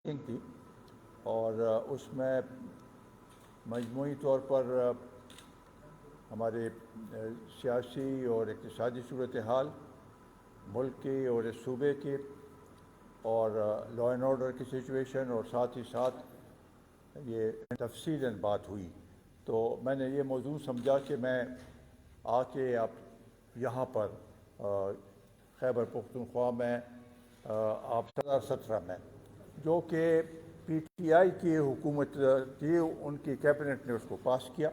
تھی اور اس میں مجموعی طور پر ہمارے سیاسی اور اقتصادی صورتحال ملک کی اور اس صوبے کی اور لا اینڈ آرڈر کی سچویشن اور ساتھ ہی ساتھ یہ تفصیلاً بات ہوئی، تو میں نے یہ موضوع سمجھا کہ میں آ کے اب یہاں پر خیبر پختونخوا میں آپ 2017 میں جو کہ پی ٹی آئی کی حکومت تھی، ان کی کیبنٹ نے اس کو پاس کیا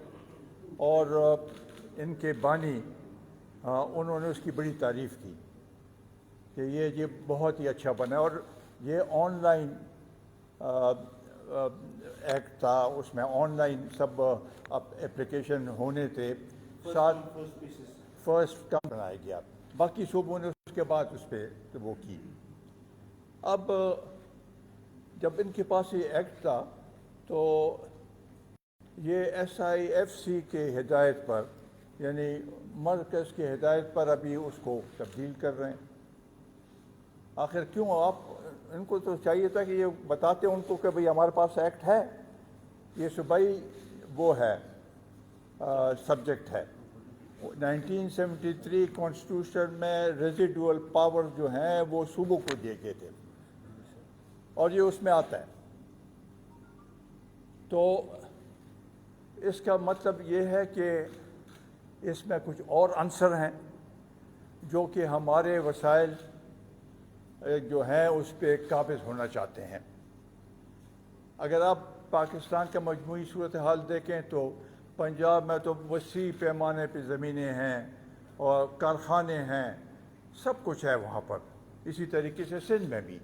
اور ان کے بانی انہوں نے اس کی بڑی تعریف کی کہ یہ بہت ہی اچھا بنا، اور یہ آن لائن ایکٹ تھا، اس میں آن لائن سب اپلیکیشن ہونے تھے، ساتھ فرسٹ کم بنایا گیا، باقی صوبوں نے اس کے بعد اس پہ وہ کی۔ اب جب ان کے پاس یہ ایکٹ تھا تو یہ ایس آئی ایف سی کے ہدایت پر، یعنی مرکز کی ہدایت پر ابھی اس کو تبدیل کر رہے ہیں۔ آخر کیوں؟ آپ ان کو تو چاہیے تھا کہ یہ بتاتے ان کو کہ بھئی ہمارے پاس ایکٹ ہے، یہ صوبائی وہ ہے سبجیکٹ ہے۔ 1973 کانسٹیٹیوشن میں ریزیڈول پاور جو ہیں وہ صوبوں کو دیے گئے تھے اور یہ اس میں آتا ہے، تو اس کا مطلب یہ ہے کہ اس میں کچھ اور عنصر ہیں جو کہ ہمارے وسائل جو ہیں اس پہ قابض ہونا چاہتے ہیں۔ اگر آپ پاکستان کا مجموعی صورتحال دیکھیں تو پنجاب میں تو وسیع پیمانے پہ زمینیں ہیں اور کارخانے ہیں، سب کچھ ہے وہاں پر، اسی طریقے سے سندھ میں بھی۔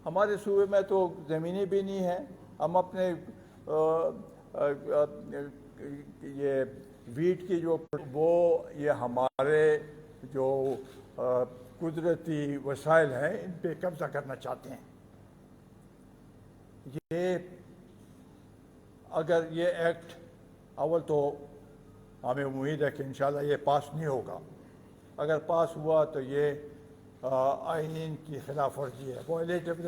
ہمارے صوبے میں تو زمینیں بھی نہیں ہیں، ہم اپنے یہ ویٹ کی جو وہ یہ ہمارے جو قدرتی وسائل ہیں ان پہ قبضہ کرنا چاہتے ہیں۔ یہ اگر یہ ایکٹ اول تو ہمیں امید ہے کہ انشاءاللہ یہ پاس نہیں ہوگا، اگر پاس ہوا تو یہ آئین کی خلاف ورزی ہے، وائلیٹو